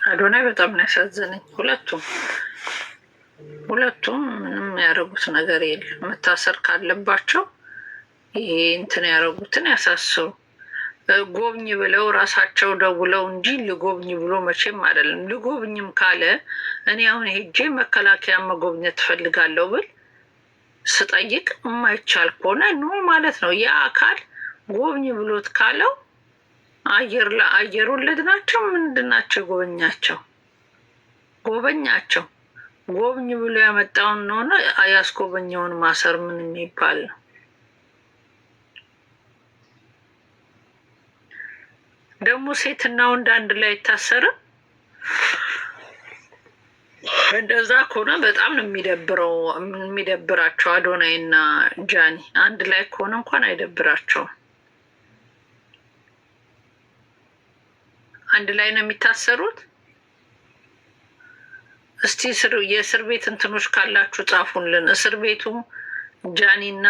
አዶናይ በጣም ነው ያሳዘነኝ። ሁለቱም ምንም ያደረጉት ነገር የለም። መታሰር ካለባቸው ይሄ እንትን ያደረጉትን ያሳስሩ። ጎብኝ ብለው ራሳቸው ደውለው እንጂ ልጎብኝ ብሎ መቼም አይደለም። ልጎብኝም ካለ እኔ አሁን ሄጄ መከላከያ መጎብኘት ትፈልጋለሁ ብል ስጠይቅ የማይቻል ከሆነ ኖ ማለት ነው። ያ አካል ጎብኝ ብሎት ካለው አየር ወለድ ናቸው ምንድን ናቸው? ጎበኛቸው ጎብኝ ብሎ ያመጣውን ነውና ያስጎበኘውን ማሰር ምን የሚባል ነው? ደግሞ ሴትና ወንድ አንድ ላይ አይታሰርም። እንደዛ ከሆነ በጣም ነው የሚደብራቸው። አዶናይ እና ጃኒ አንድ ላይ ከሆነ እንኳን አይደብራቸውም። አንድ ላይ ነው የሚታሰሩት። እስቲ የእስር ቤት እንትኖች ካላችሁ ጻፉልን። እስር ቤቱም ጃኒና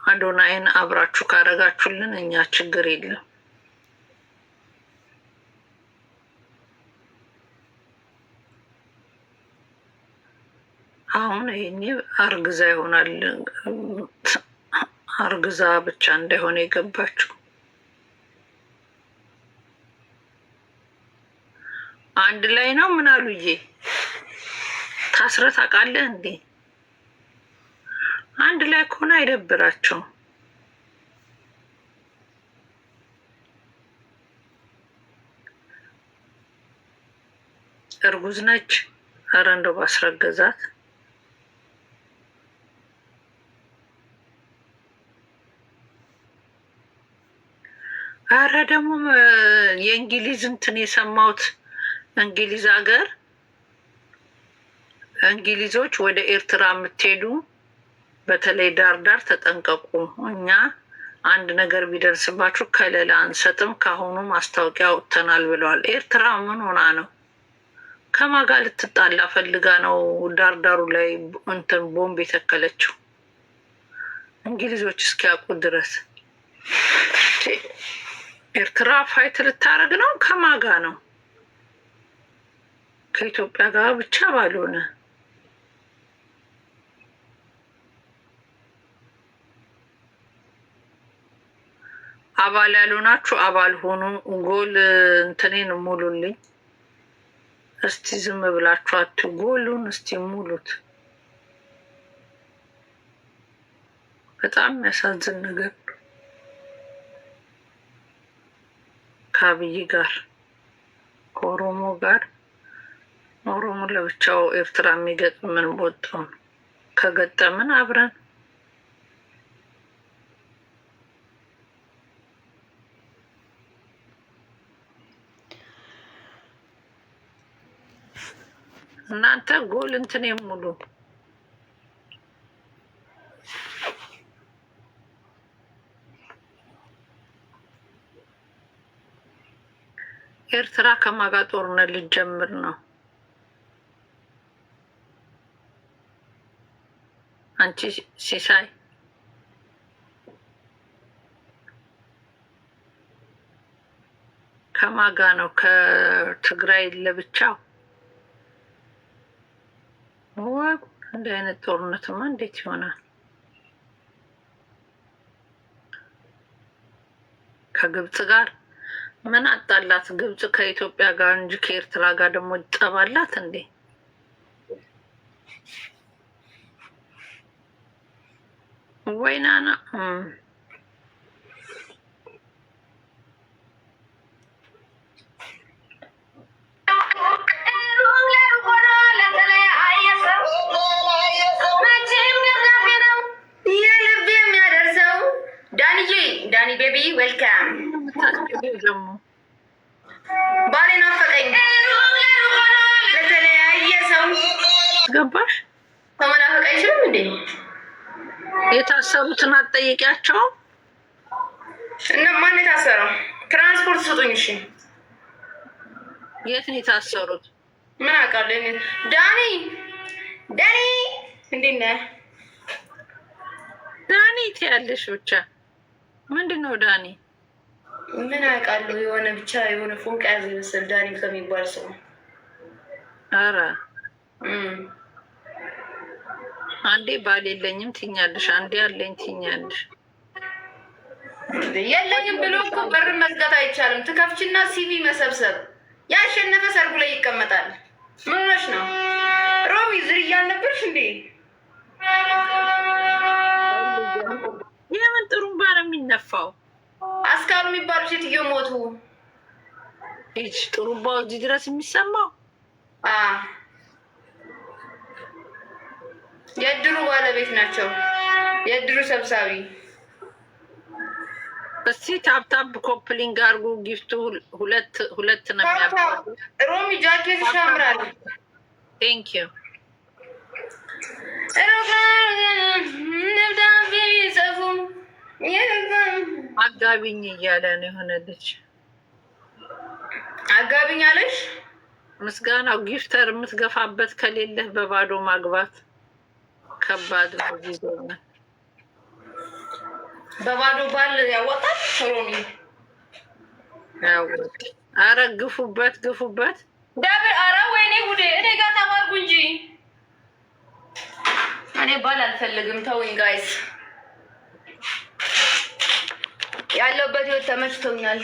አዶናይን አብራችሁ ካረጋችሁልን እኛ ችግር የለም። አሁን ይሄኔ አርግዛ ይሆናል። አርግዛ ብቻ እንዳይሆነ የገባችው አንድ ላይ ነው። ምን አሉዬ ታስረህ ታውቃለህ እንዴ? አንድ ላይ ከሆነ አይደብራቸውም። እርጉዝ ነች። ኧረ እንደው ባስረገዛት። ኧረ ደግሞ የእንግሊዝ እንትን የሰማሁት እንግሊዝ ሀገር እንግሊዞች ወደ ኤርትራ የምትሄዱ በተለይ ዳርዳር ተጠንቀቁ። እኛ አንድ ነገር ቢደርስባችሁ ከለላ አንሰጥም፣ ካሁኑ ማስታወቂያ ወጥተናል ብለዋል። ኤርትራ ምን ሆና ነው? ከማጋ ልትጣላ ፈልጋ ነው ዳርዳሩ ላይ እንትን ቦምብ የተከለችው? እንግሊዞች እስኪያውቁ ድረስ ኤርትራ ፋይት ልታረግ ነው። ከማጋ ነው? ከኢትዮጵያ ጋር ብቻ ባልሆነ አባል ያልሆናችሁ አባል ሆኑ። ጎል እንትኔን ሙሉልኝ እስቲ። ዝም ብላችሁ አቱ ጎሉን እስቲ ሙሉት። በጣም የሚያሳዝን ነገር ከአብይ ጋር ከኦሮሞ ጋር ኦሮሞ ለብቻው ኤርትራ የሚገጥምን ቦታው ነው። ከገጠምን አብረን እናንተ ጎል እንትን የሙሉ ኤርትራ ከማጋ ጦርነት ልጀምር ነው። አንቺ ሲሳይ ከማጋ ነው? ከትግራይ ለብቻው እንዲህ አይነት ጦርነትማ እንዴት ይሆናል? ከግብጽ ጋር ምን አጣላት? ግብጽ ከኢትዮጵያ ጋር እንጂ ከኤርትራ ጋር ደግሞ ይጠባላት እንዴ? ወይናና ዳኒ ቤቢ ዌልካም። ባሌ ናፈቀኝ። ለተለያየ ሰው ገባሽ? ተመናፈቅ አይችልም እንዴ? የታሰሩትን አትጠይቂያቸው እና ማን የታሰረው? ትራንስፖርት ስጡኝ። እሺ የት ነው የታሰሩት? ምን አውቃለሁ። ዳኒ እንዴት ነህ? ዳኒ ትያለሽ ብቻ። ምንድን ነው ዳኒ? ምን አውቃለሁ። የሆነ ብቻ የሆነ ፎንቃ ያዘ ይመስል ዳኒ ከሚባል ሰው። ኧረ አንዴ ባል የለኝም ትኛለሽ፣ አንዴ አለኝ ትኛለሽ። የለኝም ብሎ እኮ በርን መዝጋት አይቻልም። ትከፍችና ሲቪ መሰብሰብ። ያሸነፈ ሰርጉ ላይ ይቀመጣል። ምን ሆነሽ ነው ሮሚ? ዝርያ አልነበርሽ እንዴ? የምን ጥሩምባ ነው የሚነፋው? አስካሉ የሚባሉ ሴትዮ ሞቱ። ይች ጥሩምባው እዚህ ድረስ የሚሰማው የእድሩ ባለቤት ናቸው። የእድሩ ሰብሳቢ። እስቲ ታፕታፕ ኮፕሊንግ አድርጉ። ጊፍቱ ሁለት ነው የሚያባሉ። ሮሚ ጃኬት ያምራል። ቴንክ ዩ። ደብዳቤ ጽፉ አጋቢኝ እያለ ነው የሆነ ልጅ። አጋቢኝ አለሽ? ምስጋናው ጊፍተር የምትገፋበት ከሌለህ በባዶ ማግባት ከባድ ነው። ጊዜና በባዶ ባል ያወጣል። ሮሚ ያወጣ። አረ ግፉበት ግፉበት። ደብል አረ ወይኔ ጉዴ! እኔ ጋር ተባርጉ እንጂ እኔ ባል አልፈልግም። ተውኝ ጋይስ። ያለውበት ህይወት ተመችቶኛል።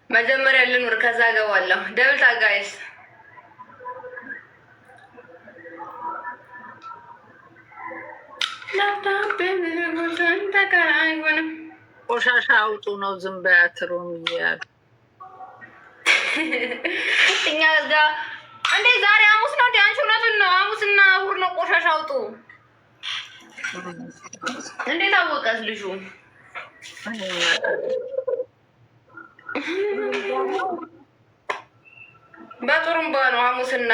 መጀመሪያ ልኑር ከዛ ገባለሁ። ደብልታ ጋይስ። ቆሻሻ አውጡ ነው ዝም በያት ሮሚ እያሉ እኛ ጋ እንዴ ዛሬ ሐሙስ ነው እንዴ? አንቺ እውነቱን ነው። ሐሙስና እሑድ ነው ቆሻሻ አውጡ። እንዴት አወቀስ ልጁ? በጥሩምባ ነው ሐሙስና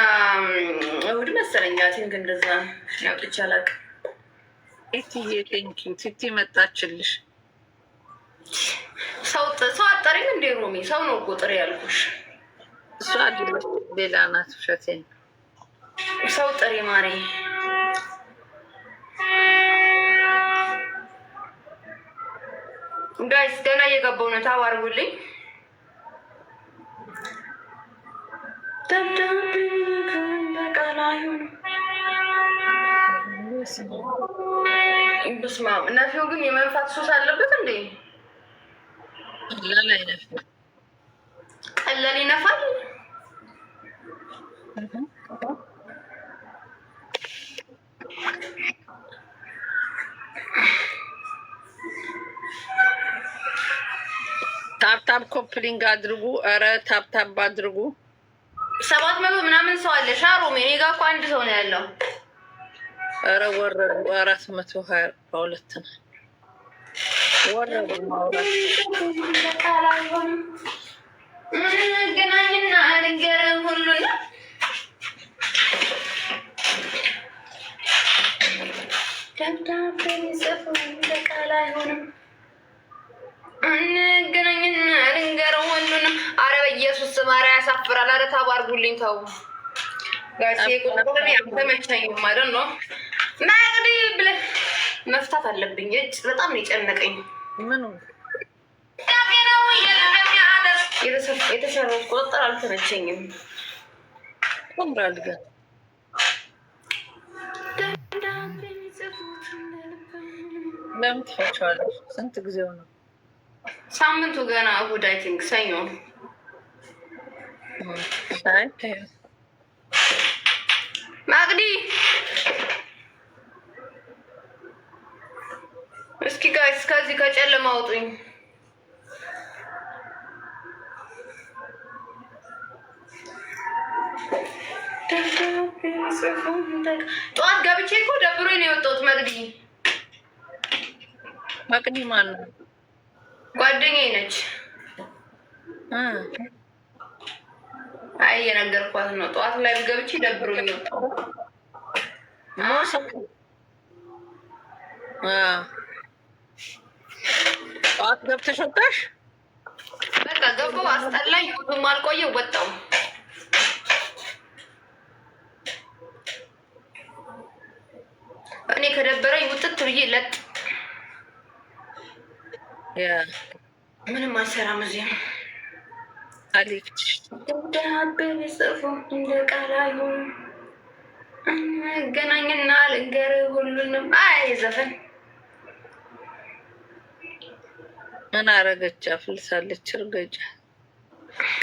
እሑድ መሰለኝ። ቲንክ እንደዛ ያውጥቻ አላውቅም። ኢቲዬ ቴንኪው ቲቲ መጣችልሽ። ሰው አጠሪም እንዴ ሮሚ? ሰው ነው እኮ ጥሪ ያልኩሽ። እሷ አይደለች ሌላ ናት። ውሸቴን። ሰው ጥሪ ማሪ። ጋይስ ገና እየገባው ነው። ታዋርጉልኝ። በስመ አብ። እናቴው ግን የመንፋት ሱስ አለበት እንዴ? ቀላል አይነፋም። ቀላል ይነፋል። ታፕታፕ ኮፕሊንግ አድርጉ። ኧረ ታፕታፕ አድርጉ። 700 ምናምን ሰው አለ። ሻሮሜ እኔ ጋ እኮ አንድ ሰው ነው ያለው። ኧረ ወረዱ። 422 ነው ወረዱ። ገናኝና ነገር ሁሉ ደብዳቤ ጽፉ ለቃል አይሆንም። እንገናኝና ልንገረው ሁሉንም። አረ በኢየሱስ ስም ኧረ ያሳፍራል። አረ ታባርጉልኝ ተው ጋሴ። ቁጥር አልተመቸኝም ማለት ነው። ማቅዲ ብለህ መፍታት አለብኝ። እጭ በጣም ነው የጨነቀኝ። ምኑ የተሰራው ቁጥጥር አልተመቸኝም። ቆምራል ግን ለምን ትፈቸዋለሽ? ስንት ጊዜው ነው? ሳምንቱ ገና እሑድ አይ ቲንክ ሰኞ። ማቅዲ እስኪ ጋይስ ከዚህ ከጨለማ አውጡኝ። ጠዋት ገብቼ እኮ ደብሮኝ ነው የወጣሁት። ማቅዲ ማን ነው? ጓደኛዬ ነች። አይ የነገርኳት ነው። ጠዋት ላይ ገብቼ ደብሮኝ ወጣሁ። ጠዋት ገብተሽ ወጣሽ? በቃ ገባሁ። አስጠላኝ። ብዙም አልቆየሁ ወጣሁ። ከደበረኝ ውጥት ብዬ ለጥ ምንም አልሰራም። እዚህም አሌክስ ደብዳቤ ጽፎ እንደ ቃላዩ እንገናኝና ልንገር ሁሉንም። አይ ዘፈን ምን አረገች? አፍልሳለች። እርገጫ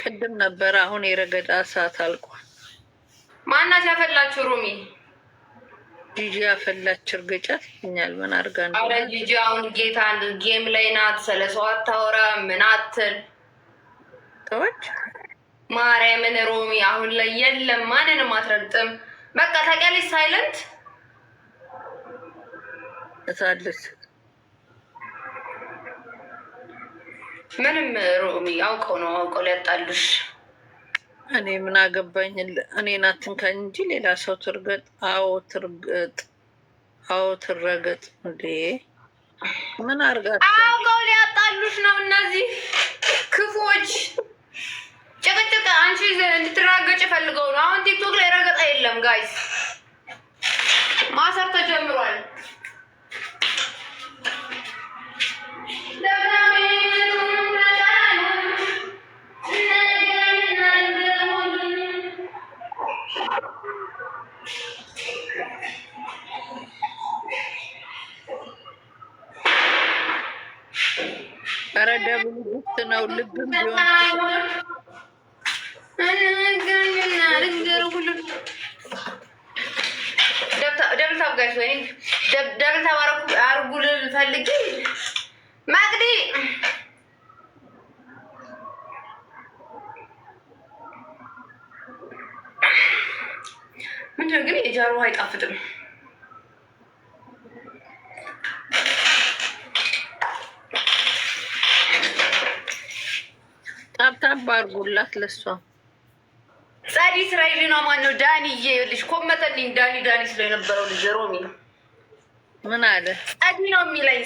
ቅድም ነበረ። አሁን የረገጣ ሰዓት አልቋል። ማናት ያፈላችሁ? ሮሚ ጂጂ ያፈላች። እርገጫት ይኛል። ምን አርጋ ነው? አረ ጂጂ አሁን ጌታ ጌም ላይ ናት። ስለሰው አታወራ ምን አትል ተወች። ማርያምን ሮሚ አሁን ላይ የለም። ማንንም አትረግጥም። በቃ ታውቂያለሽ። ሳይለንት እታለች። ምንም ሮሚ አውቀው ነው አውቀው ሊያጣሉሽ። እኔ ምን አገባኝ? እኔ ናትንካኝ እንጂ ሌላ ሰው ትርገጥ። አዎ ትርገጥ፣ አዎ ትረገጥ። እንዴ ምን አርጋት? አውቀው ሊያጣሉሽ ነው እነዚህ ክፎች። ጭቅጭቅ አንቺ እንድትራገጭ ፈልገው ነው። አሁን ቲክቶክ ላይ ረገጣ የለም ጋይስ፣ ማሰር ተጀምሯል። ኧረ ደብል ጉት ነው። ልብም ቢሆን ደብልታብ ጋይስ ወይ ደብልታብ አርጉ ልፈልጊ ማግዲ ምንድን ግን የጃሮ አይጣፍጥም። ታብታብ አርጉላት ለሷ። ጸዲ ስራ ይዤ ነው። ማነው ዳኒዬ ልጅ ኮመተልኝ። ዳኒ ስለ የነበረው ልጅ ሮሚ ምን አለ?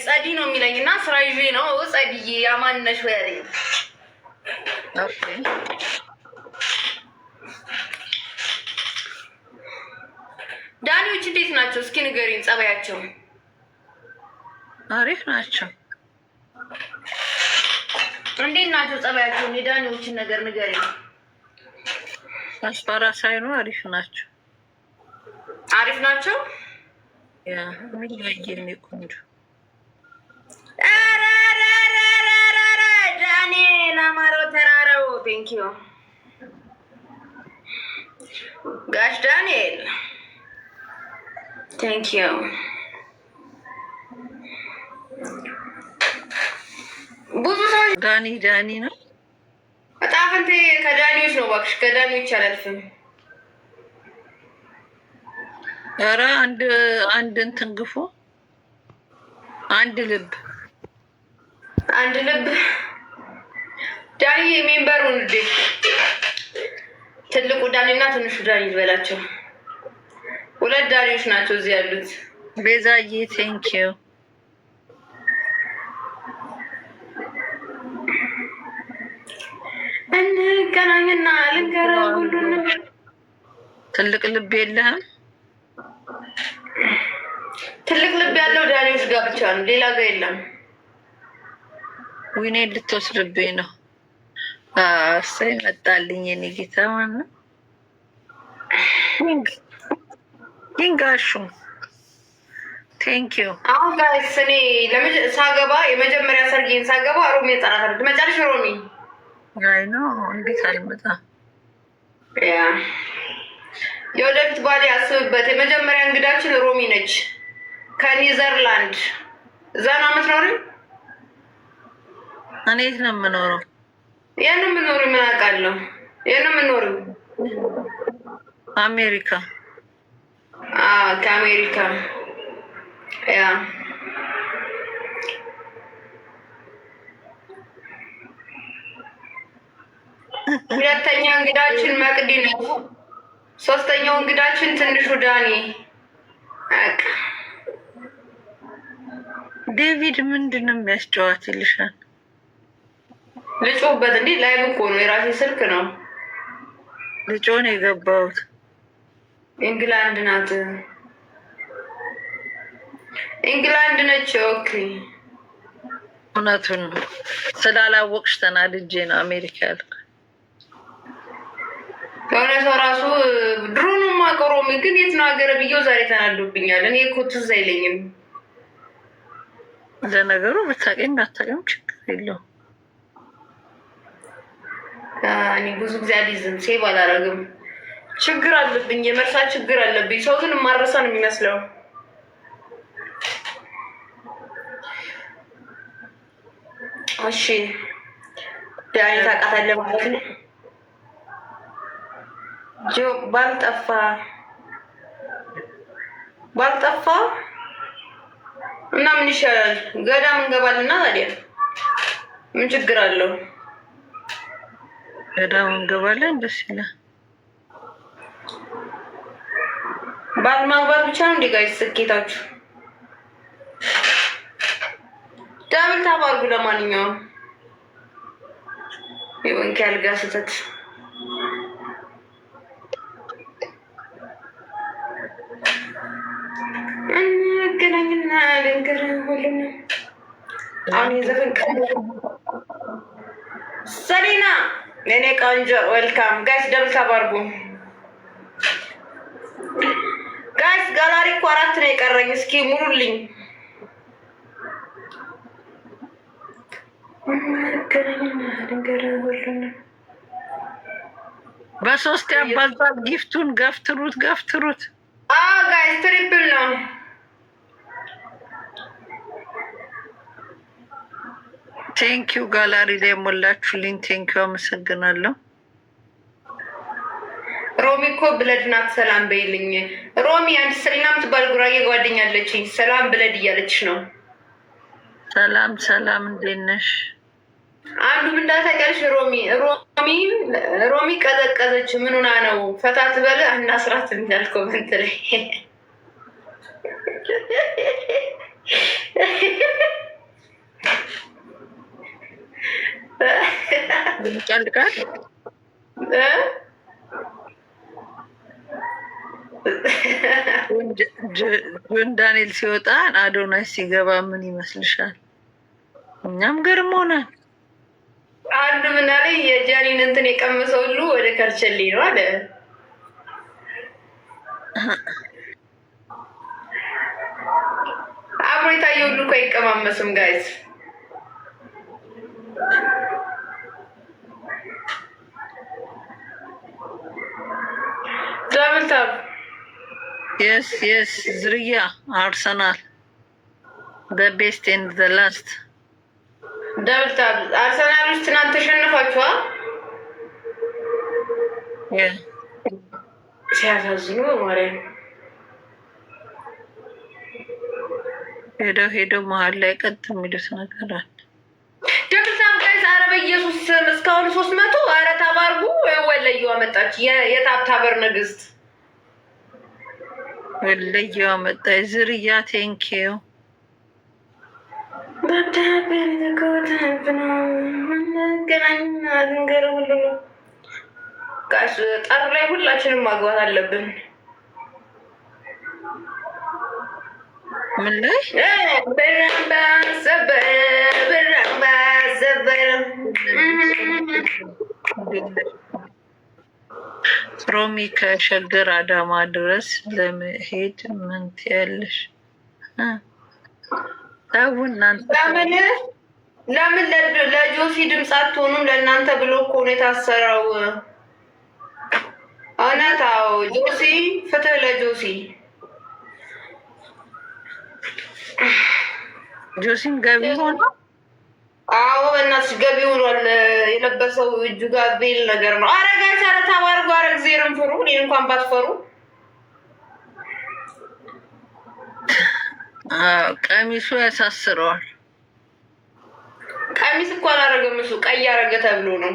ጸዲ ነው የሚለኝ እና ስራ ይዤ ነው። ጸዲዬ ያማነሽ ወይ አለኝ። ኦኬ ዳኒዎች እንዴት ናቸው? እስኪ ንገሪኝ ጸባያቸው። አሪፍ ናቸው። እንዴት ናቸው ጸባያቸውን? የዳኒዎችን ነገር ንገሪኝ። አስፈራ ሳይኑ አሪፍ ናቸው። አሪፍ ናቸው። ያ ምን ያየኝ ቆንጆ ዳንኤል አማረው ተራራው ቴንክ ዩ ጋሽ ዳንኤል ቴንክ ዩ። ብዙ ሰው ዳኒ ነው። በጣም እንቴ ከዳኒዎች ነው እባክሽ፣ ከዳኒዎች አላልፍም። ኧረ አንድ እንትን ግፉ። አንድ ልብ ዳኒ ሜምበሩን እንዴ ትልቁ ዳኒ እና ትንሹ ዳኒ ይበላቸው። ሁለት ዳኒዎች ናቸው እዚህ ያሉት። ቤዛዬ ቴንክ ዩ። እንገናኝና ልንገርህ ሁሉንም። ትልቅ ልብ የለህም? ትልቅ ልብ ያለው ዳኒዎች ጋር ብቻ ነው፣ ሌላ ጋር የለም። ዊኔ ልትወስድብኝ ነው። እሰይ መጣልኝ የኔ ጌታ። ማነው ይንጋሹ ቴንክ ዩ። አሁን ጋይስ እኔ ሳገባ የመጀመሪያ ሰርጌን ሳገባ ሮሚ ጠራታለች። መጨረሻ ሮሚ አይ ነው እንዴት አልመጣም። ያ የወደፊት ባሌ አስብበት። የመጀመሪያ እንግዳችን ሮሚ ነች ከኒዘርላንድ። እዛ ነው የምትኖሪው? እኔ የት ነው የምኖረው? የት ነው የምኖሪው? ምን አውቃለሁ። የት ነው የምኖሪው? አሜሪካ። ከአሜሪካ ያ ሁለተኛ እንግዳችን መቅዲ ነች። ሶስተኛው እንግዳችን ትንሹ ዳኒ። ዴቪድ ምንድን ነው የሚያስጨዋትልሻል? ልጮህበት እንዴ? ላይቭ እኮ ነው፣ የራሴ ስልክ ነው። ልጮህ ነው የገባሁት። ኢንግላንድ ናት። ኢንግላንድ ነች። ኦኬ እውነቱን ስላላወቅሽ ተናድጄ ነው አሜሪካ ያልኩ። የሆነ ሰው ራሱ ድሮን ማቀሮሚ ግን የት ነው ሀገር ብዬው ዛሬ ተናዶብኛል። እኔ እኮ ትዝ አይለኝም። ለነገሩ ብታውቂም ባታውቂም ችግር የለውም። እኔ ብዙ ጊዜ አልይዝም፣ ሴቭ አላረግም። ችግር አለብኝ፣ የመርሳት ችግር አለብኝ። ሰው ግን ማረሳ ነው የሚመስለው። እሺ ዳኒ ታውቃታለህ ማለት ነው። ጆ ባልጠፋ እና ምን ይሻላል? ገዳም እንገባልና ታዲያ ምን ችግር አለው? ገዳም እንገባለን፣ ደስ ይላል። ባል ማግባት ብቻ ነው እንዴ ጋይስ ስኬታችሁ? ዳብል ታባርጉ። ለማንኛውም ይሁን ካልጋ ስተት እንገናኝና ልንገር ሁሉም አሁን የዘፈን ሰሊና የኔ ቆንጆ ዌልካም ጋይስ። ደብል ታባርጉ ጋይስ። ጋላሪ እኮ 4 ነው የቀረኝ። እስኪ ሙሉልኝ። በ3 ያባዛል። ጊፍቱን ገፍትሩት። ጋይስ ትሪፕል ነው። ቴንኪዩ ጋላሪ ላይ የሞላችሁልኝ ቴንኪዩ፣ አመሰግናለሁ። ሮሚ እኮ ብለድ ናት። ሰላም በይልኝ ሮሚ። አንድ ሰሊና የምትባል ጉራጌ ጓደኛ አለችኝ። ሰላም ብለድ እያለችሽ ነው። ሰላም፣ እንዴት ነሽ? አንዱ ምን እንዳታውቂያለሽ ሮሚ ቀዘቀዘች። ምን ሆና ነው? ፈታ ትበል አናስራት እንዳል ኮመንት ላይ ጨልቃል። ጆን ዳንኤል ሲወጣ አዶናይ ሲገባ ምን ይመስልሻል? እኛም ገርሞናል። አንዱ ምን አለ? የጃኒን እንትን የቀመሰው ሁሉ ወደ ከርቸሌ ነው አለ። አብሮ የታየ ሁሉ እኮ አይቀማመስም ጋይዝ። ዳብልታብ የስ ዝርያ አርሰናል በቤስት ኤንድ ዘ ላስት ዳብልታብ አርሰናሎች ትናንት ተሸንፏችኋል። ሲያሳዝኑ በማርያም ሄደው መሀል ላይ ቀጥ የሚሉት ነገር አለ። ዳብልታብ ጋይስ፣ ኧረ በኢየሱስ ስም እስካሁን 300 ኧረ ታባርጉ። ወለዩ አመጣች የታብታበር ንግስት ወለዩ አመጣች ዝርያ። ቴንኪዩ ጠር ላይ ሁላችንም ማግባት አለብን። ምን ላይ ሮሚ ከሸገር አዳማ ድረስ ለመሄድ ምን ትያለሽ? ለምን ለጆሲ ድምፅ አትሆኑም? ለእናንተ ብሎ እኮ ነው የታሰረው። እውነት? አዎ ጆሲ፣ ፍትህ ለጆሲ። ጆሲም ገቢ ሆነ። አዎ በእናትሽ ገቢ ሆኗል። የለበሰው እጁ ጋር ቤል ነገር ነው። አረጋ ቻለ ታባርጉ። አረ ጊዜርን ፍሩ። እኔን እንኳን ባትፈሩ። ቀሚሱ ያሳስረዋል። ቀሚስ እኮ አላረገም እሱ፣ ቀይ አረገ ተብሎ ነው።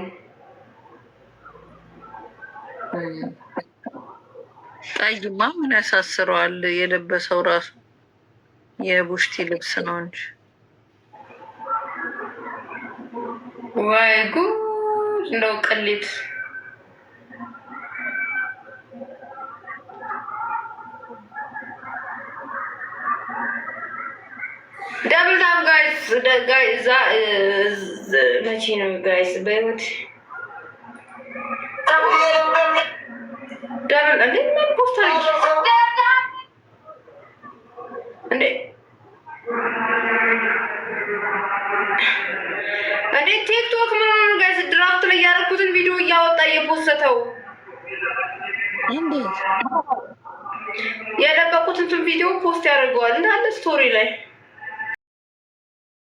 ቀይማ ምን ያሳስረዋል? የለበሰው ራሱ የቡሽቲ ልብስ ነው እንጂ። ዋይ ጉድ! እንደው ቅሌት ደብል ታፕ ጋይስ ጋይስ መቼ ነው ጋይስ በህይወት ደብል እንዴ ምን ፖስት አድርጊ እንዴ እንዴ ቲክቶክ ምን ሆነ ጋይስ ድራፍት ላይ ያደረኩትን ቪዲዮ እያወጣ እየፖስተው እንዴት የለቀቁትን ቪዲዮ ፖስት ያደርገዋል እንዳለ ስቶሪ ላይ